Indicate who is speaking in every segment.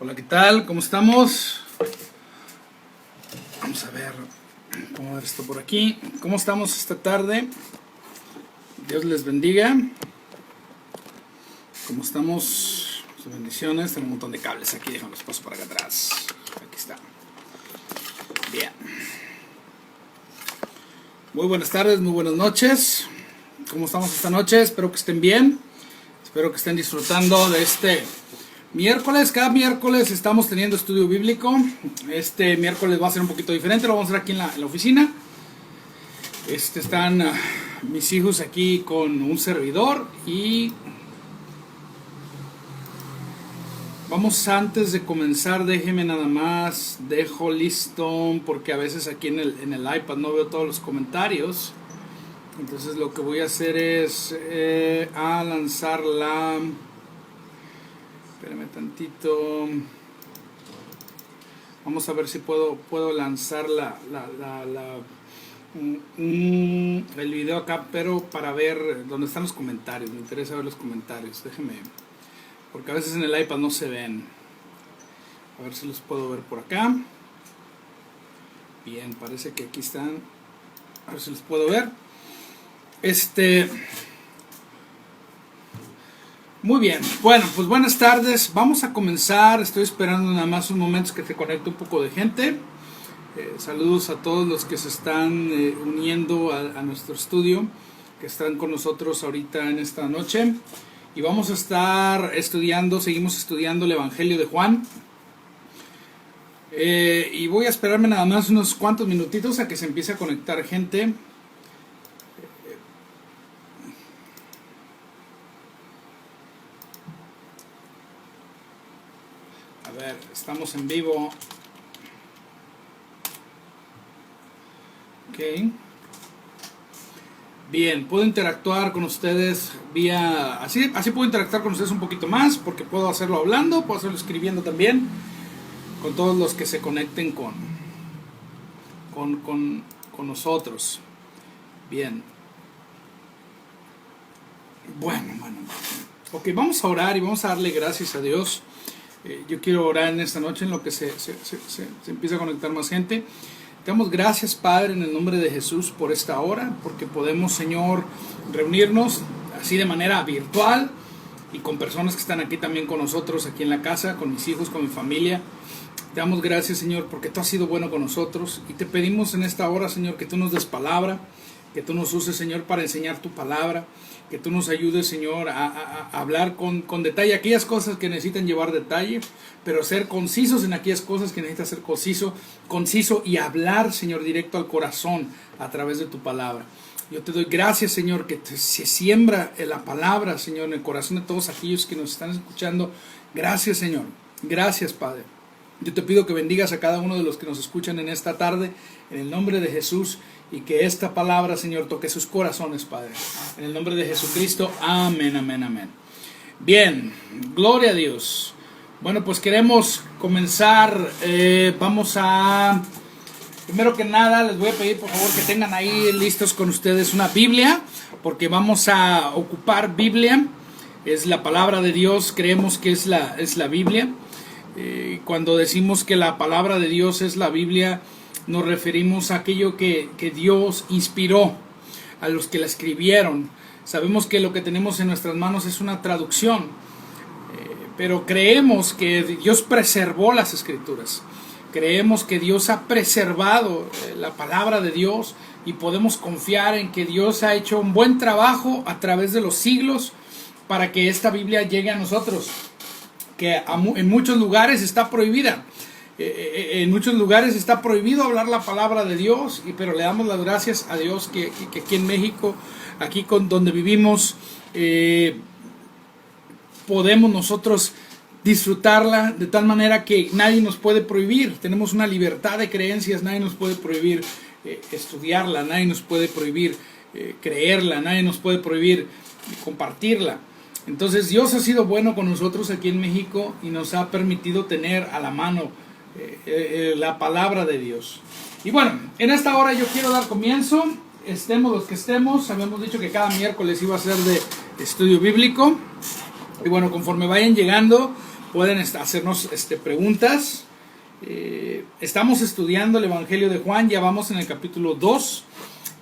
Speaker 1: Hola, ¿qué tal? ¿Cómo estamos? Vamos a ver cómo ver esto por aquí. ¿Cómo estamos esta tarde? Dios les bendiga. ¿Cómo estamos? Bendiciones. Tengo un montón de cables aquí. Déjame los paso para acá atrás. Aquí está. Bien. Muy buenas tardes, muy buenas noches. ¿Cómo estamos esta noche? Espero que estén bien. Espero que estén disfrutando de este miércoles. Cada miércoles estamos teniendo estudio bíblico. Este miércoles va a ser un poquito diferente. Lo vamos a hacer aquí en la oficina. Están mis hijos aquí con un servidor. Y vamos, antes de comenzar, déjenme nada más, dejo listo, porque a veces aquí en el iPad no veo todos los comentarios. Entonces lo que voy a hacer es a lanzar la... Espérame tantito. Vamos a ver si puedo lanzar el video acá, pero para ver dónde están los comentarios. Me interesa ver los comentarios. Déjenme, porque a veces en el iPad no se ven. A ver si los puedo ver por acá. Bien, parece que aquí están. A ver si los puedo ver. Muy bien, bueno, pues buenas tardes. Vamos a comenzar. Estoy esperando nada más unos momentos que se conecte un poco de gente. Saludos a todos los que se están uniendo a nuestro estudio, que están con nosotros ahorita en esta noche. Y vamos a estar estudiando, seguimos estudiando el Evangelio de Juan. Y voy a esperarme nada más unos cuantos minutitos a que se empiece a conectar gente. A ver, estamos en vivo. Ok. Bien, puedo interactuar con ustedes vía... Así puedo interactuar con ustedes un poquito más, porque puedo hacerlo hablando, puedo hacerlo escribiendo también, con todos los que se conecten con nosotros. Bien. Bueno. Ok, vamos a orar y vamos a darle gracias a Dios. Yo quiero orar en esta noche en lo que se empieza a conectar más gente. Te damos gracias, Padre, en el nombre de Jesús por esta hora, porque podemos, Señor, reunirnos así de manera virtual y con personas que están aquí también con nosotros, aquí en la casa, con mis hijos, con mi familia. Te damos gracias, Señor, porque tú has sido bueno con nosotros, y te pedimos en esta hora, Señor, que tú nos des palabra, que tú nos uses, Señor, para enseñar tu palabra, que tú nos ayudes, Señor, a hablar con detalle aquellas cosas que necesitan llevar detalle, pero ser concisos en aquellas cosas que necesitan ser conciso y hablar, Señor, directo al corazón a través de tu palabra. Yo te doy gracias, Señor, que se siembra la palabra, Señor, en el corazón de todos aquellos que nos están escuchando. Gracias, Señor. Gracias, Padre. Yo te pido que bendigas a cada uno de los que nos escuchan en esta tarde, en el nombre de Jesús, y que esta palabra, Señor, toque sus corazones, Padre. En el nombre de Jesucristo, amén, amén, amén. Bien, gloria a Dios. Bueno, pues queremos comenzar. Vamos a... Primero que nada, les voy a pedir, por favor, que tengan ahí listos con ustedes una Biblia, porque vamos a ocupar Biblia. Es la palabra de Dios, creemos que es la Biblia. Cuando decimos que la palabra de Dios es la Biblia, nos referimos a aquello que Dios inspiró a los que la escribieron. Sabemos que lo que tenemos en nuestras manos es una traducción, pero creemos que Dios preservó las escrituras. Creemos que Dios ha preservado la palabra de Dios, y podemos confiar en que Dios ha hecho un buen trabajo a través de los siglos para que esta Biblia llegue a nosotros, que en muchos lugares está prohibida. En muchos lugares está prohibido hablar la palabra de Dios, pero le damos las gracias a Dios que aquí en México, aquí donde vivimos, podemos nosotros disfrutarla de tal manera que nadie nos puede prohibir. Tenemos una libertad de creencias, nadie nos puede prohibir estudiarla, nadie nos puede prohibir creerla, nadie nos puede prohibir compartirla. Entonces Dios ha sido bueno con nosotros aquí en México y nos ha permitido tener a la mano la palabra de Dios. Y bueno, en esta hora yo quiero dar comienzo. Estemos los que estemos. Habíamos dicho que cada miércoles iba a ser de estudio bíblico. Y bueno, conforme vayan llegando, pueden hacernos preguntas. Estamos estudiando el Evangelio de Juan, ya vamos en el capítulo 2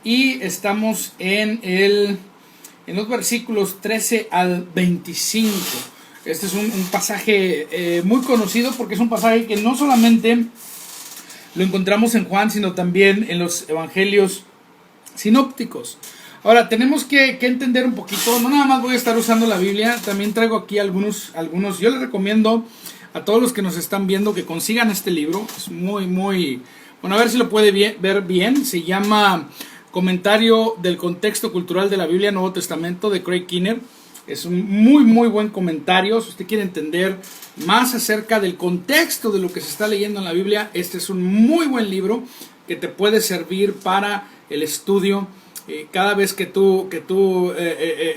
Speaker 1: y estamos en los versículos 13 al 25. Este es un pasaje muy conocido porque es un pasaje que no solamente lo encontramos en Juan, sino también en los evangelios sinópticos. Ahora, tenemos que entender un poquito, no nada más voy a estar usando la Biblia, también traigo aquí algunos. Yo les recomiendo a todos los que nos están viendo que consigan este libro. Es muy, bueno, a ver si lo puede ver bien. Se llama Comentario del Contexto Cultural de la Biblia, Nuevo Testamento, de Craig Keener. Es un muy buen comentario. Si usted quiere entender más acerca del contexto de lo que se está leyendo en la Biblia, este es un muy buen libro que te puede servir para el estudio. Cada vez que tú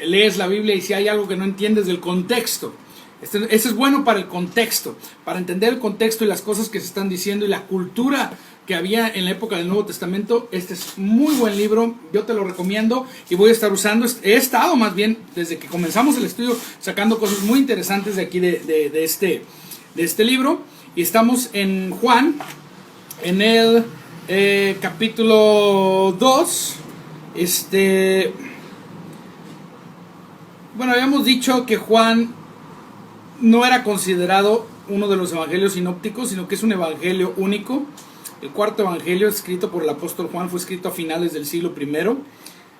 Speaker 1: lees la Biblia y si hay algo que no entiendes del contexto, este es bueno para el contexto, para entender el contexto y las cosas que se están diciendo y la cultura que había en la época del Nuevo Testamento. Este es muy buen libro, yo te lo recomiendo y voy a estar usando, he estado más bien desde que comenzamos el estudio sacando cosas muy interesantes de aquí de este libro. Y estamos en Juan, en el capítulo 2. Bueno, habíamos dicho que Juan no era considerado uno de los evangelios sinópticos, sino que es un evangelio único. El cuarto evangelio, escrito por el apóstol Juan, fue escrito a finales del siglo I.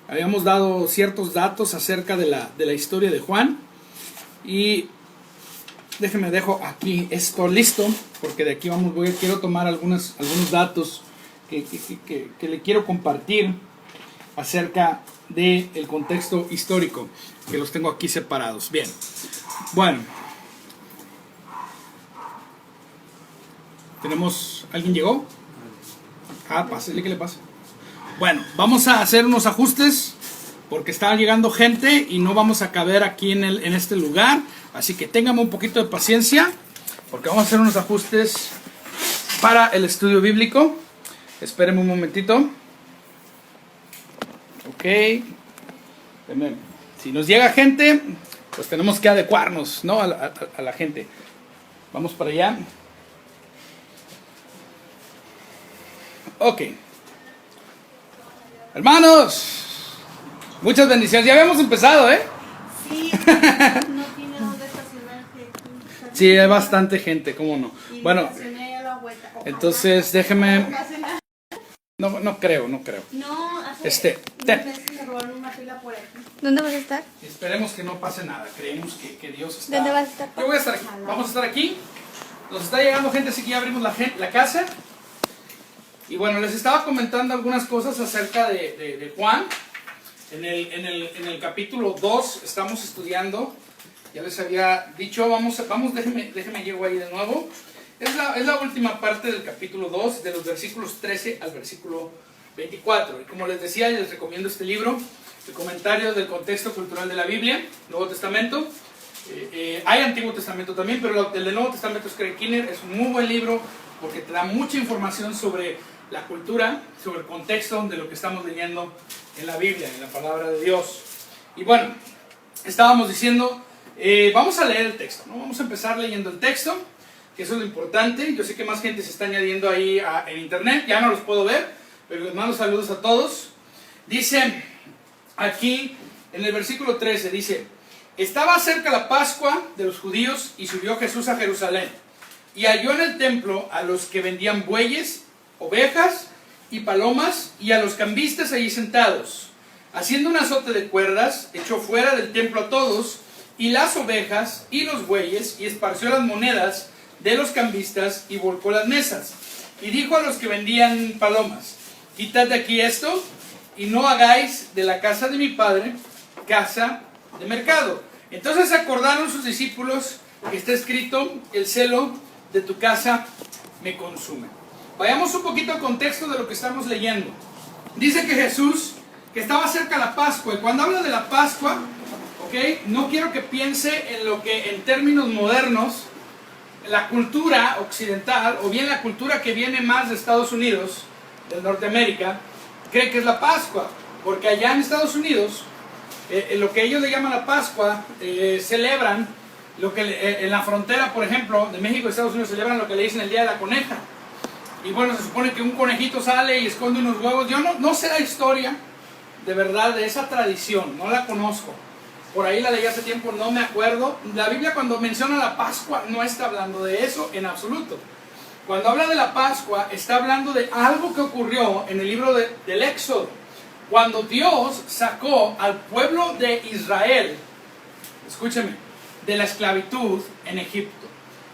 Speaker 1: Habíamos dado ciertos datos acerca de la historia de Juan. Y dejo aquí esto listo, porque de aquí quiero tomar algunos datos que le quiero compartir acerca del contexto histórico, que los tengo aquí separados. Bien, bueno, ¿alguien llegó? Pásale, ¿qué le pasa? Bueno, vamos a hacer unos ajustes porque está llegando gente y no vamos a caber aquí en este lugar, así que ténganme un poquito de paciencia porque vamos a hacer unos ajustes para el estudio bíblico. Espérenme un momentito. Ok, si nos llega gente, pues tenemos que adecuarnos, ¿no? a la gente. Vamos para allá. Ok, hermanos, muchas bendiciones. Ya habíamos empezado, ¿eh?
Speaker 2: Sí, no tiene dónde estacionarse.
Speaker 1: Sí, hay bastante gente, ¿cómo no?
Speaker 2: Y
Speaker 1: bueno,
Speaker 2: estacioné a la vuelta.
Speaker 1: Entonces déjeme. No creo.
Speaker 2: No, hace
Speaker 1: ten.
Speaker 2: meses me robaron una pila por aquí.
Speaker 3: ¿Dónde vas a estar?
Speaker 1: Esperemos que no pase nada. Creemos que Dios está.
Speaker 3: ¿Dónde vas a estar?
Speaker 1: Yo voy a estar aquí. Vamos a estar aquí. Nos está llegando gente, así que ya abrimos la casa. Y bueno, les estaba comentando algunas cosas acerca de Juan. En el capítulo 2 estamos estudiando. Ya les había dicho, déjenme llego ahí de nuevo. Es la última parte del capítulo 2, de los versículos 13 al versículo 24. Y como les decía, les recomiendo este libro, el comentario del contexto cultural de la Biblia, Nuevo Testamento. Hay Antiguo Testamento también, pero el del Nuevo Testamento es Craig Keener. Es un muy buen libro porque te da mucha información sobre la cultura, sobre el contexto de lo que estamos leyendo en la Biblia, en la palabra de Dios. Y bueno, estábamos diciendo, vamos a leer el texto, ¿no? Vamos a empezar leyendo el texto, que eso es lo importante. Yo sé que más gente se está añadiendo ahí en internet, ya no los puedo ver, pero les mando saludos a todos. Dice aquí en el versículo 13, dice: estaba cerca la Pascua de los judíos y subió Jesús a Jerusalén y halló en el templo a los que vendían bueyes, ovejas y palomas y a los cambistas allí sentados. Haciendo un azote de cuerdas, echó fuera del templo a todos y las ovejas y los bueyes y esparció las monedas de los cambistas y volcó las mesas. Y dijo a los que vendían palomas: quitad de aquí esto y no hagáis de la casa de mi padre casa de mercado. Entonces acordaron sus discípulos que está escrito: el celo de tu casa me consume. Vayamos un poquito al contexto de lo que estamos leyendo. Dice que Jesús, que estaba cerca de la Pascua, y cuando habla de la Pascua, no quiero que piense en lo que en términos modernos la cultura occidental, o bien la cultura que viene más de Estados Unidos, de Norteamérica, cree que es la Pascua, porque allá en Estados Unidos, lo que ellos le llaman la Pascua, celebran lo que en la frontera, por ejemplo, de México y Estados Unidos celebran lo que le dicen el Día de la Coneja. Y bueno, se supone que un conejito sale y esconde unos huevos. Yo no sé la historia, de verdad, de esa tradición, no la conozco. Por ahí la leí hace tiempo, no me acuerdo. La Biblia cuando menciona la Pascua no está hablando de eso en absoluto. Cuando habla de la Pascua está hablando de algo que ocurrió en el libro del Éxodo. Cuando Dios sacó al pueblo de Israel, escúcheme, de la esclavitud en Egipto.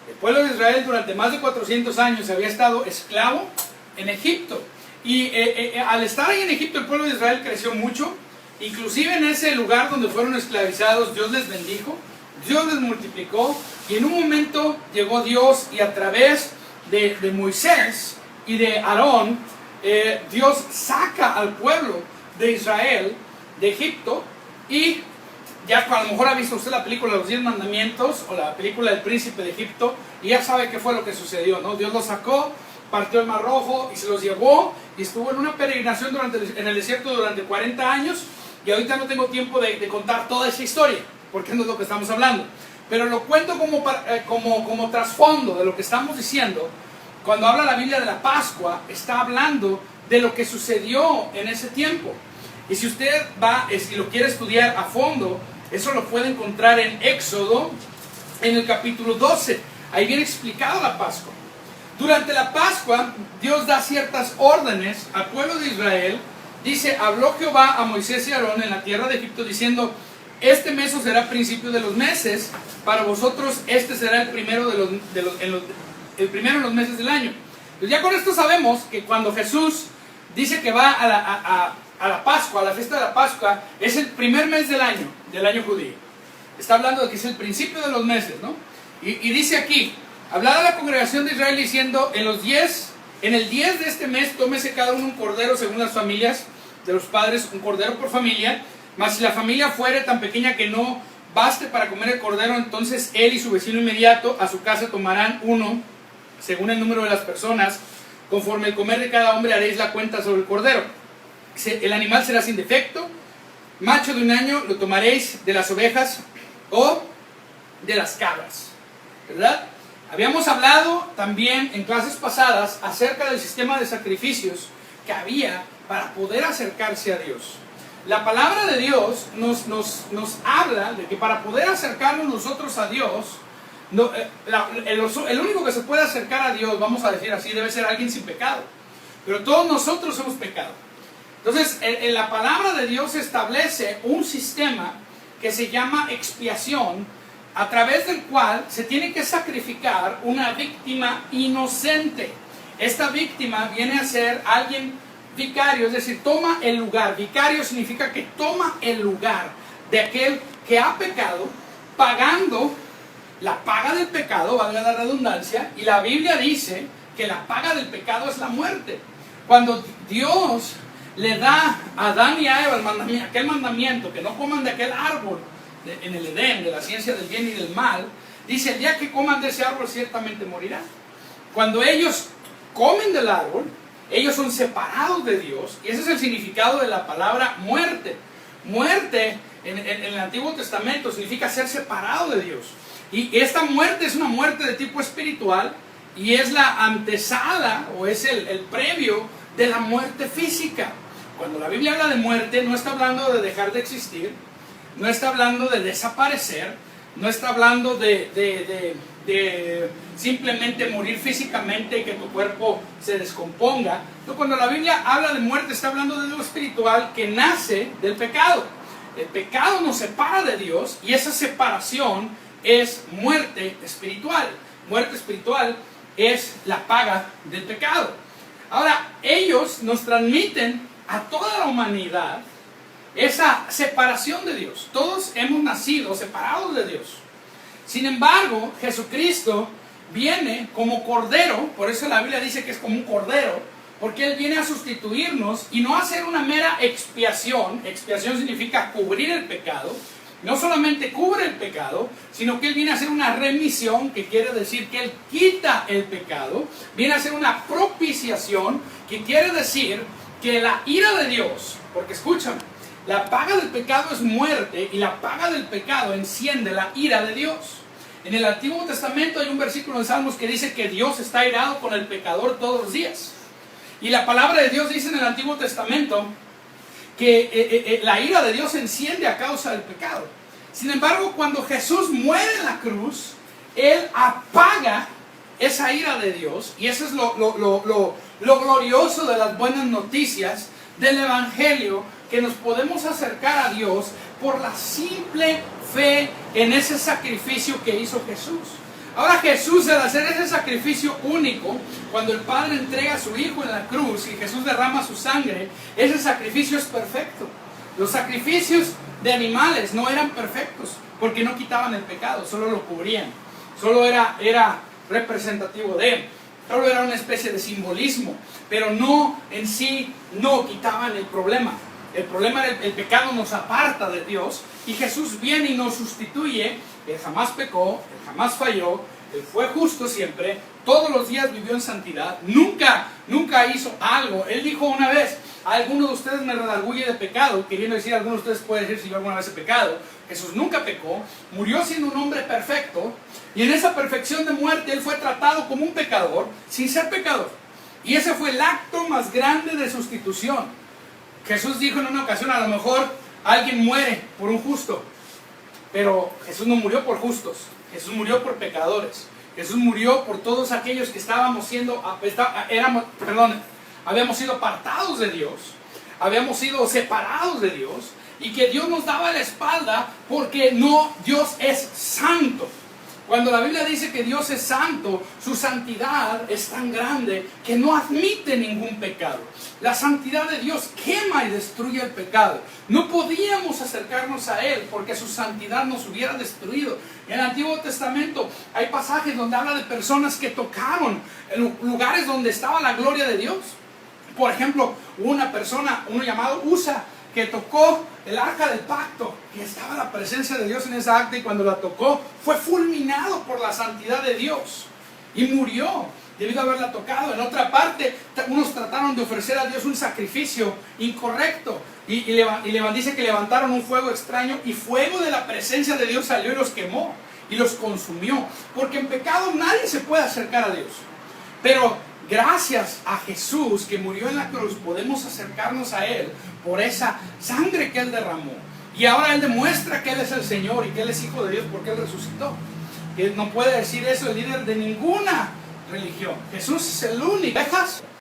Speaker 1: El pueblo de Israel durante más de 400 años había estado esclavo en Egipto. Y al estar ahí en Egipto, el pueblo de Israel creció mucho. Inclusive en ese lugar donde fueron esclavizados, Dios les bendijo, Dios les multiplicó. Y en un momento llegó Dios y a través de Moisés y de Aarón, Dios saca al pueblo de Israel de Egipto. Y ya a lo mejor ha visto usted la película de los 10 mandamientos o la película del príncipe de Egipto y ya sabe qué fue lo que sucedió, ¿no? Dios los sacó, partió el mar rojo y se los llevó y estuvo en una peregrinación en el desierto durante 40 años. Y ahorita no tengo tiempo de contar toda esa historia, porque no es lo que estamos hablando. Pero lo cuento como trasfondo de lo que estamos diciendo. Cuando habla la Biblia de la Pascua, está hablando de lo que sucedió en ese tiempo. Y si usted va, si lo quiere estudiar a fondo, eso lo puede encontrar en Éxodo, en el capítulo 12. Ahí viene explicado la Pascua. Durante la Pascua, Dios da ciertas órdenes al pueblo de Israel. Dice, habló Jehová a Moisés y a Aarón en la tierra de Egipto diciendo, este mes os será principio de los meses, para vosotros este será el primero en los meses del año. Pues ya con esto sabemos que cuando Jesús dice que va a la Pascua, a la fiesta de la Pascua, es el primer mes del año judío. Está hablando de que es el principio de los meses, ¿no? Y dice aquí, hablar a la congregación de Israel diciendo, en el 10 de este mes tómese cada uno un cordero según las familias de los padres, un cordero por familia, mas si la familia fuere tan pequeña que no baste para comer el cordero, entonces él y su vecino inmediato a su casa tomarán uno, según el número de las personas, conforme el comer de cada hombre haréis la cuenta sobre el cordero. El animal será sin defecto, macho de un año lo tomaréis de las ovejas o de las cabras, ¿verdad? Habíamos hablado también en clases pasadas acerca del sistema de sacrificios que había para poder acercarse a Dios. La palabra de Dios nos habla de que para poder acercarnos nosotros a Dios, el único que se puede acercar a Dios, vamos a decir así, debe ser alguien sin pecado. Pero todos nosotros hemos pecado. Entonces, en la palabra de Dios establece un sistema que se llama expiación, a través del cual se tiene que sacrificar una víctima inocente. Esta víctima viene a ser alguien vicario, es decir, toma el lugar. Vicario significa que toma el lugar de aquel que ha pecado, pagando la paga del pecado, valga la redundancia, y la Biblia dice que la paga del pecado es la muerte. Cuando Dios le da a Adán y a Eva aquel mandamiento, que no coman de aquel árbol en el Edén, de la ciencia del bien y del mal, dice, el día que coman de ese árbol ciertamente morirán. Cuando ellos comen del árbol, ellos son separados de Dios, y ese es el significado de la palabra muerte. Muerte en el Antiguo Testamento significa ser separado de Dios. Y esta muerte es una muerte de tipo espiritual, y es la antesala, o es el previo de la muerte física. Cuando la Biblia habla de muerte, no está hablando de dejar de existir, no está hablando de desaparecer, no está hablando de simplemente morir físicamente y que tu cuerpo se descomponga. No, cuando la Biblia habla de muerte, está hablando de lo espiritual que nace del pecado. El pecado nos separa de Dios y esa separación es muerte espiritual. Muerte espiritual es la paga del pecado. Ahora, ellos nos transmiten a toda la humanidad esa separación de Dios. Todos hemos nacido separados de Dios. Sin embargo, Jesucristo viene como cordero, por eso la Biblia dice que es como un cordero, porque Él viene a sustituirnos y no a hacer una mera expiación. Expiación significa cubrir el pecado. No solamente cubre el pecado, sino que Él viene a hacer una remisión, que quiere decir que Él quita el pecado. Viene a hacer una propiciación, que quiere decir que la ira de Dios, porque escúchame, la paga del pecado es muerte y la paga del pecado enciende la ira de Dios. En el Antiguo Testamento hay un versículo en Salmos que dice que Dios está airado con el pecador todos los días. Y la palabra de Dios dice en el Antiguo Testamento que la ira de Dios se enciende a causa del pecado. Sin embargo, cuando Jesús muere en la cruz, Él apaga esa ira de Dios. Y eso es lo glorioso de las buenas noticias del Evangelio, que nos podemos acercar a Dios por la simple fe en ese sacrificio que hizo Jesús. Ahora Jesús, al hacer ese sacrificio único, cuando el Padre entrega a su Hijo en la cruz y Jesús derrama su sangre, ese sacrificio es perfecto. Los sacrificios de animales no eran perfectos porque no quitaban el pecado, solo lo cubrían. Solo era representativo de Él. Solo era una especie de simbolismo, pero no en sí, no quitaban el problema. El problema del pecado nos aparta de Dios, y Jesús viene y nos sustituye. Él jamás pecó, Él jamás falló, Él fue justo siempre, todos los días vivió en santidad, nunca hizo algo. Él dijo una vez: a alguno de ustedes me redarguye de pecado, queriendo decir, alguno de ustedes puede decir si yo alguna vez he pecado. Jesús nunca pecó, murió siendo un hombre perfecto, y en esa perfección de muerte Él fue tratado como un pecador, sin ser pecador. Y ese fue el acto más grande de sustitución. Jesús dijo en una ocasión: a lo mejor alguien muere por un justo, pero Jesús no murió por justos, Jesús murió por pecadores. Jesús murió por todos aquellos que habíamos sido apartados de Dios, habíamos sido separados de Dios, y que Dios nos daba la espalda porque Dios es santo. Cuando la Biblia dice que Dios es santo, su santidad es tan grande que no admite ningún pecado. La santidad de Dios quema y destruye el pecado. No podíamos acercarnos a Él porque su santidad nos hubiera destruido. En el Antiguo Testamento hay pasajes donde habla de personas que tocaron en lugares donde estaba la gloria de Dios. Por ejemplo, uno llamado Usa, que tocó el arca del pacto, que estaba la presencia de Dios en esa arca, y cuando la tocó fue fulminado por la santidad de Dios y murió debido a haberla tocado. En otra parte, unos trataron de ofrecer a Dios un sacrificio incorrecto, y dice que levantaron un fuego extraño, y fuego de la presencia de Dios salió y los quemó y los consumió, porque en pecado nadie se puede acercar a Dios. Pero gracias a Jesús que murió en la cruz, podemos acercarnos a Él por esa sangre que Él derramó. Y ahora Él demuestra que Él es el Señor y que Él es Hijo de Dios porque Él resucitó. Que no puede decir eso el líder de ninguna religión. Jesús es el único. ¿Dejas?